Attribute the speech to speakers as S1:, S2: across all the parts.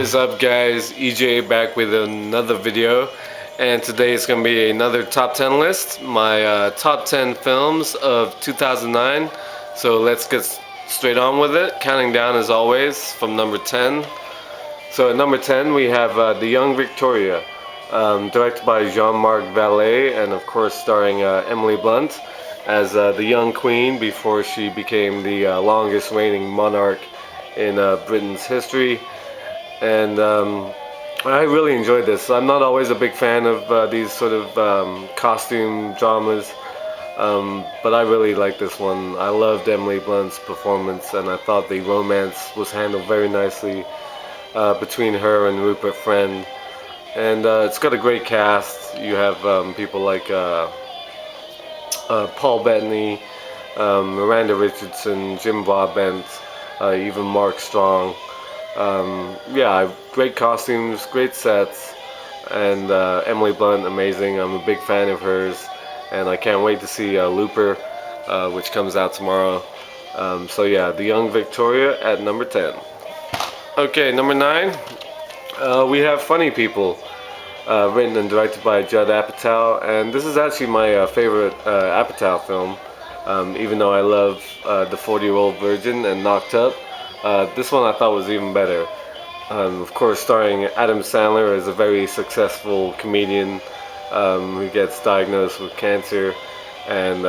S1: is up, guys? EJ back with another video, and today is going to be another top 10 list, my top 10 films of 2009. So let's get straight on with it, counting down as always from number 10. So at number 10 we have The Young Victoria, directed by Jean-Marc Vallée, and of course starring Emily Blunt as the young queen before she became the longest reigning monarch in Britain's history. And I really enjoyed this. I'm not always a big fan of these sort of costume dramas, but I really like this one. I loved Emily Blunt's performance, and I thought the romance was handled very nicely between her and Rupert Friend. And it's got a great cast. You have people like Paul Bettany, Miranda Richardson, Jim Broadbent, even Mark Strong. Yeah, great costumes, great sets, and Emily Blunt, amazing. I'm a big fan of hers, and I can't wait to see Looper, which comes out tomorrow. So yeah, The Young Victoria at number 10. Okay, number 9, we have Funny People, written and directed by Judd Apatow, and this is actually my favorite Apatow film, even though I love The 40-Year-Old Virgin and Knocked Up. This one I thought was even better. Of course, starring Adam Sandler as a very successful comedian who gets diagnosed with cancer and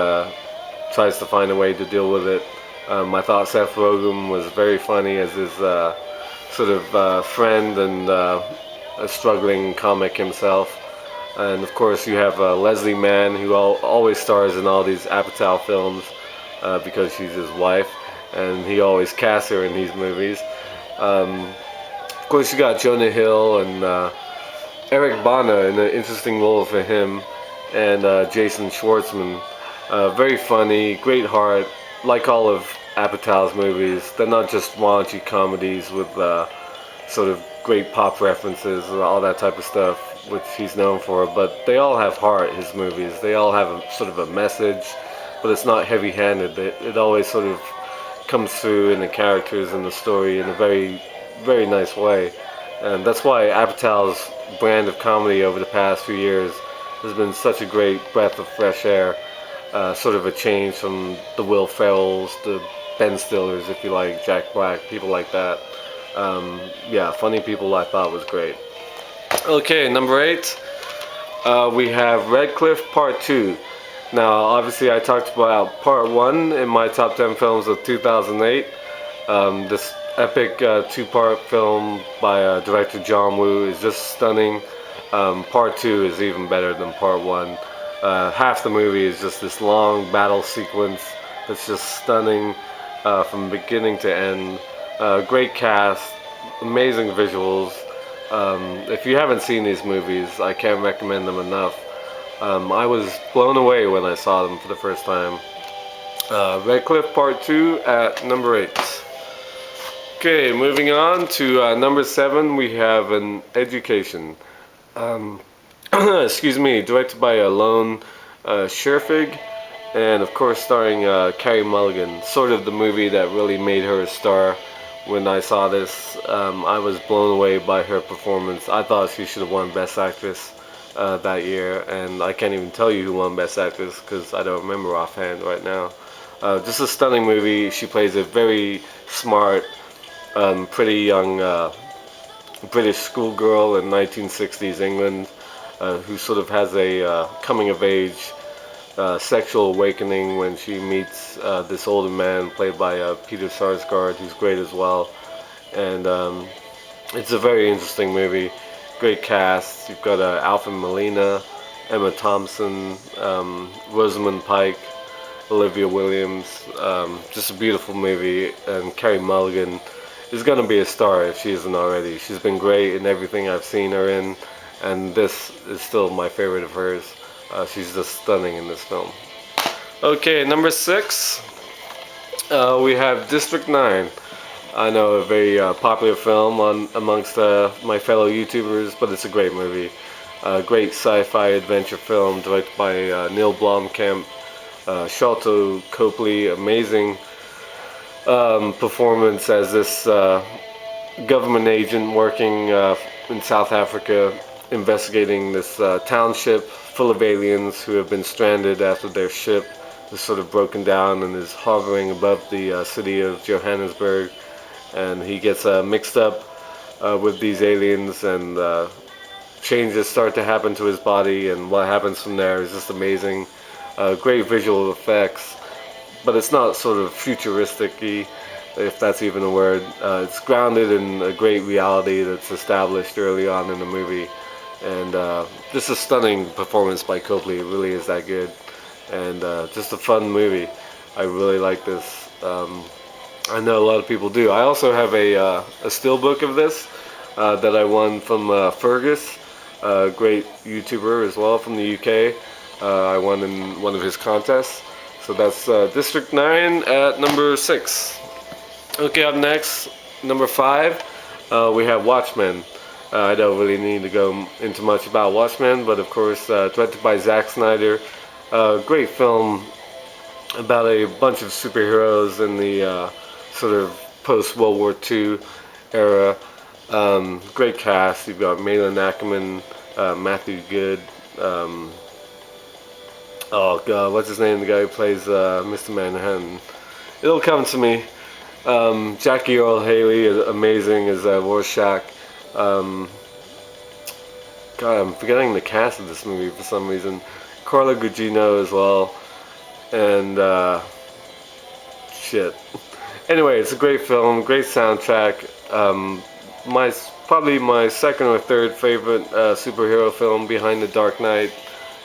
S1: tries to find a way to deal with it. I thought Seth Rogen was very funny as his sort of friend and a struggling comic himself. And of course, you have Leslie Mann, who always stars in all these Apatow films because she's his wife, and he always casts her in these movies. Of course, you got Jonah Hill and Eric Bana in an interesting role for him, and Jason Schwartzman. Very funny, great heart, like all of Apatow's movies. They're not just raunchy comedies with sort of great pop references and all that type of stuff, which he's known for, but they all have heart, his movies. They all have a sort of a message, but it's not heavy-handed. It always sort of comes through in the characters and the story in a very, very nice way. And that's why Apatow's brand of comedy over the past few years has been such a great breath of fresh air, sort of a change from the Will Ferrells, the Ben Stillers, if you like, Jack Black, people like that. Yeah, Funny People I thought was great. Okay, number 8, we have Red Cliff Part 2. Now, obviously, I talked about Part 1 in my top 10 films of 2008. This epic two-part film by director John Woo is just stunning. Part 2 is even better than Part 1. Half the movie is just this long battle sequence that's just stunning from beginning to end. Great cast, amazing visuals. If you haven't seen these movies, I can't recommend them enough. I was blown away when I saw them for the first time. Red Cliff Part 2 at number 8. Okay, moving on to number 7, we have An Education. Excuse me, directed by Lone Scherfig, and of course starring Carey Mulligan. Sort of the movie that really made her a star. When I saw this, I was blown away by her performance. I thought she should have won Best Actress that year, and I can't even tell you who won Best Actress because I don't remember offhand right now. Just a stunning movie. She plays a very smart, pretty young British schoolgirl in 1960s England who sort of has a coming-of-age sexual awakening when she meets this older man played by Peter Sarsgaard, who's great as well. And it's a very interesting movie. Great cast. You've got Alfred Molina, Emma Thompson, Rosamund Pike, Olivia Williams. Just a beautiful movie, and Carey Mulligan is going to be a star if she isn't already. She's been great in everything I've seen her in, and this is still my favorite of hers. She's just stunning in this film. Okay, number 6, we have District 9. I know, a very popular film amongst my fellow YouTubers, but it's a great movie. Great sci-fi adventure film directed by Neil Blomkamp. Sharlto Copley, amazing performance as this government agent working in South Africa, investigating this township full of aliens who have been stranded after their ship is sort of broken down and is hovering above the city of Johannesburg. And he gets mixed up with these aliens, and changes start to happen to his body, and what happens from there is just amazing. Great visual effects, but it's not sort of futuristic-y, if that's even a word. It's grounded in a great reality that's established early on in the movie, and just a stunning performance by Copley. It really is that good, and just a fun movie. I really like this. I know a lot of people do. I also have a steelbook of this that I won from Fergus, a great YouTuber as well from the UK. I won in one of his contests. So that's District 9 at number 6. Okay, up next, number 5, we have Watchmen. I don't really need to go into much about Watchmen, but of course, directed by Zack Snyder. Great film about a bunch of superheroes in the sort of post-World War II era. Great cast. You've got Malin Ackerman, Matthew Good. Oh God, what's his name? The guy who plays Mr. Manhattan. It'll come to me. Jackie Earle Haley is amazing as Rorschach. God, I'm forgetting the cast of this movie for some reason. Carla Gugino as well, and shit. Anyway, it's a great film, great soundtrack. Probably my second or third favorite superhero film behind The Dark Knight.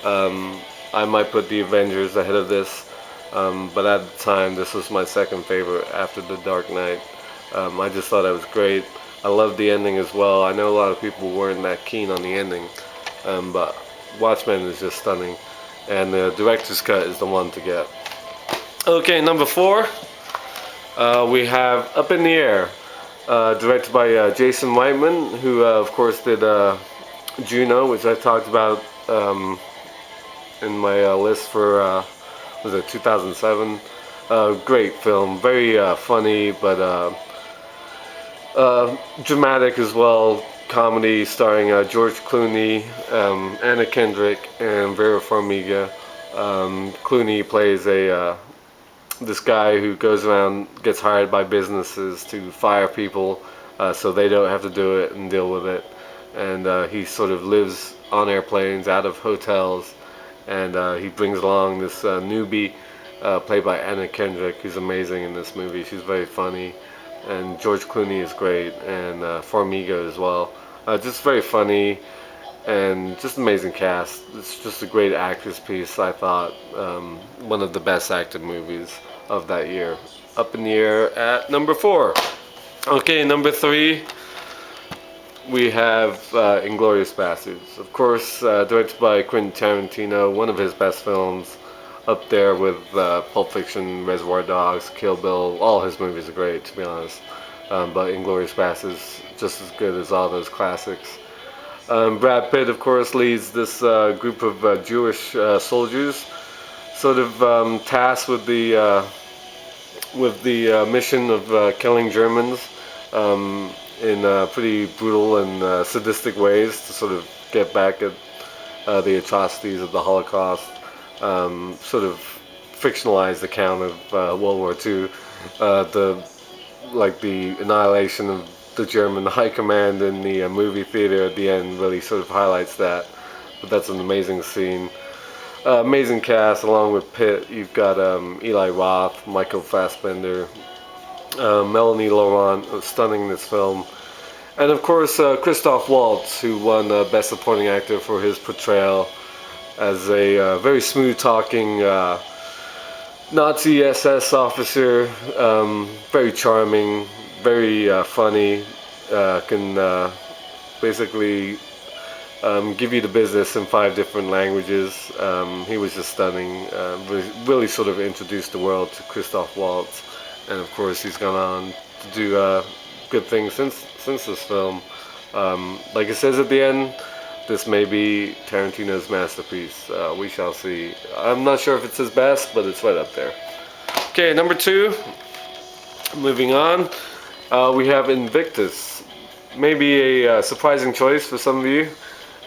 S1: I might put The Avengers ahead of this, but at the time this was my second favorite after The Dark Knight. I just thought it was great. I loved the ending as well. I know a lot of people weren't that keen on the ending, but Watchmen is just stunning, and the director's cut is the one to get. Okay, number 4, we have Up in the Air, directed by Jason Reitman, who of course did Juno, which I talked about in my list for, was it 2007? Great film, very funny, but dramatic as well. Comedy starring George Clooney, Anna Kendrick, and Vera Farmiga. Clooney plays this guy who goes around, gets hired by businesses to fire people so they don't have to do it and deal with it. And he sort of lives on airplanes, out of hotels, and he brings along this newbie played by Anna Kendrick, who's amazing in this movie. She's very funny, and George Clooney is great, and Farmiga as well. Just very funny, and just amazing cast. It's just a great actress piece, I thought. One of the best acted movies of that year. Up in the Air at number 4. Okay, number 3, we have Inglorious Bastards. Of course, directed by Quentin Tarantino, one of his best films, up there with Pulp Fiction, Reservoir Dogs, Kill Bill. All his movies are great, to be honest. But Inglorious Bastards, just as good as all those classics. Brad Pitt, of course, leads this group of Jewish soldiers, sort of tasked with the mission of killing Germans in pretty brutal and sadistic ways to sort of get back at the atrocities of the Holocaust. Sort of fictionalized account of World War II, the annihilation of the German high command in the movie theater at the end really sort of highlights that. But that's an amazing scene. Amazing cast along with Pitt. You've got Eli Roth, Michael Fassbender, Melanie Laurent, stunning in this film. And of course Christoph Waltz, who won Best Supporting Actor for his portrayal as a very smooth-talking Nazi SS officer, very charming, very funny, can basically give you the business in 5 different languages. He was just stunning, really sort of introduced the world to Christoph Waltz, and of course he's gone on to do good things since this film. Like it says at the end, this may be Tarantino's masterpiece. We shall see. I'm not sure if it's his best, but it's right up there. Okay, number 2. Moving on, we have Invictus, maybe a surprising choice for some of you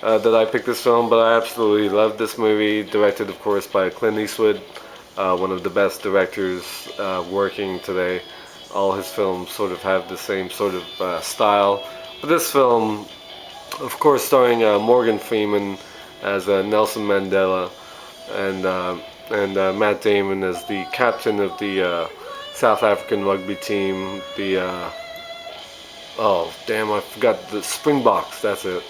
S1: that I picked this film, but I absolutely love this movie. Directed, of course, by Clint Eastwood, one of the best directors working today. All his films sort of have the same sort of style. But this film, of course, starring Morgan Freeman as Nelson Mandela and Matt Damon as the captain of the South African rugby team. Oh damn, I forgot the Springboks. That's it.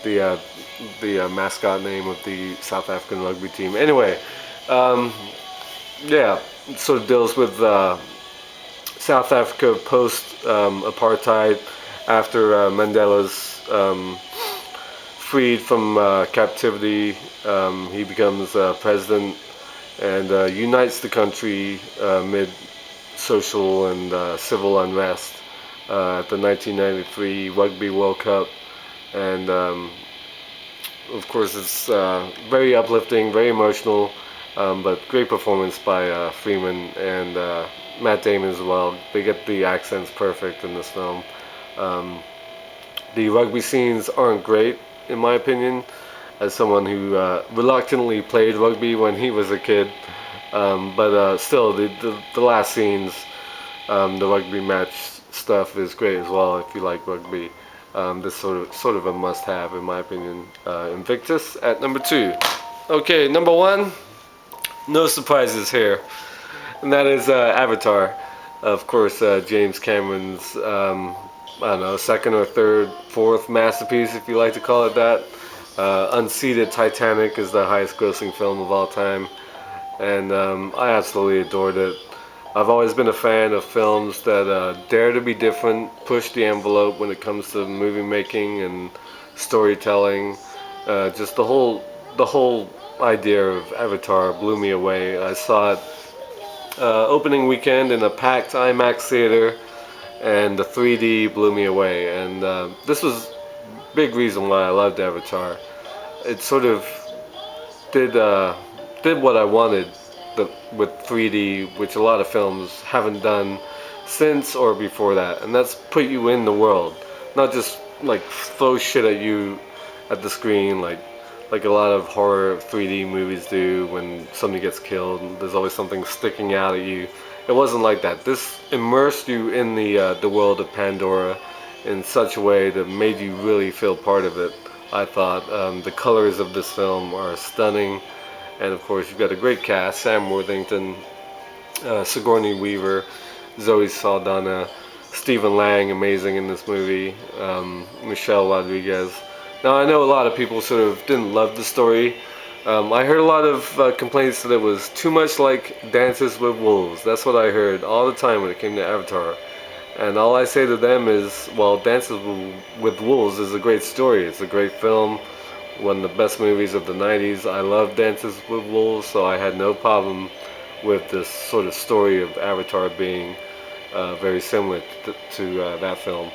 S1: The mascot name of the South African rugby team. Anyway, yeah, it sort of deals with South Africa post apartheid after Mandela's freed from captivity. He becomes president and unites the country amid social and civil unrest at the 1993 Rugby World Cup. And of course, it's very uplifting, very emotional, but great performance by Freeman and Matt Damon as well. They get the accents perfect in this film. The rugby scenes aren't great, in my opinion, as someone who reluctantly played rugby when he was a kid. But still, the last scenes, the rugby match stuff is great as well if you like rugby. This sort of a must-have in my opinion. Invictus at number 2. Okay, number 1. No surprises here, and that is Avatar. Of course, James Cameron's I don't know, second or third, fourth masterpiece, if you like to call it that. Unseated Titanic is the highest-grossing film of all time, and I absolutely adored it. I've always been a fan of films that dare to be different, push the envelope when it comes to movie making and storytelling. Just the whole idea of Avatar blew me away. I saw it opening weekend in a packed IMAX theater, and the 3D blew me away. And this was a big reason why I loved Avatar. It sort of did what I wanted with 3D, which a lot of films haven't done since or before that, and that's put you in the world, not just like throw shit at you at the screen like a lot of horror 3D movies do. When somebody gets killed, there's always something sticking out at you. It wasn't like that. This immersed you in the world of Pandora in such a way that made you really feel part of it. I thought the colors of this film are stunning. And of course, you've got a great cast: Sam Worthington, Sigourney Weaver, Zoe Saldana, Stephen Lang, amazing in this movie, Michelle Rodriguez. Now, I know a lot of people sort of didn't love the story. I heard a lot of complaints that it was too much like Dances with Wolves. That's what I heard all the time when it came to Avatar. And all I say to them is, well, Dances with Wolves is a great story. It's a great film. One of the best movies of the 90s. I love Dances with Wolves, so I had no problem with this sort of story of Avatar being very similar to that film.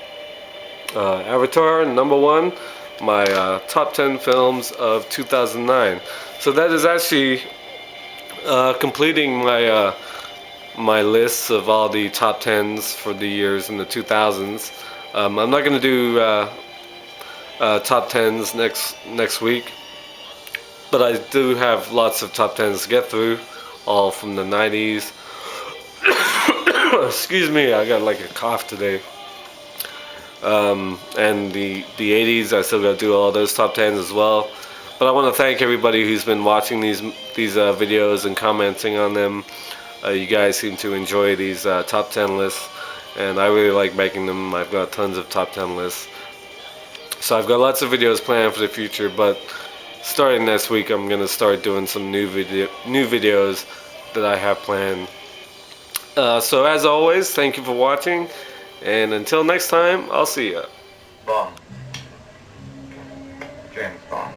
S1: Avatar, number 1, my top 10 films of 2009. So that is actually completing my lists of all the top 10s for the years in the 2000s. I'm not going to do top 10s next week, but I do have lots of top 10s to get through, all from the 90s. Excuse me, I got like a cough today. And the 80s, I still got to do all those top 10s as well. But I want to thank everybody who's been watching these videos and commenting on them. You guys seem to enjoy these top 10 lists, and I really like making them. I've got tons of top 10 lists. So I've got lots of videos planned for the future, but starting next week I'm going to start doing some new videos that I have planned. So as always, thank you for watching, and until next time, I'll see ya.
S2: Bom.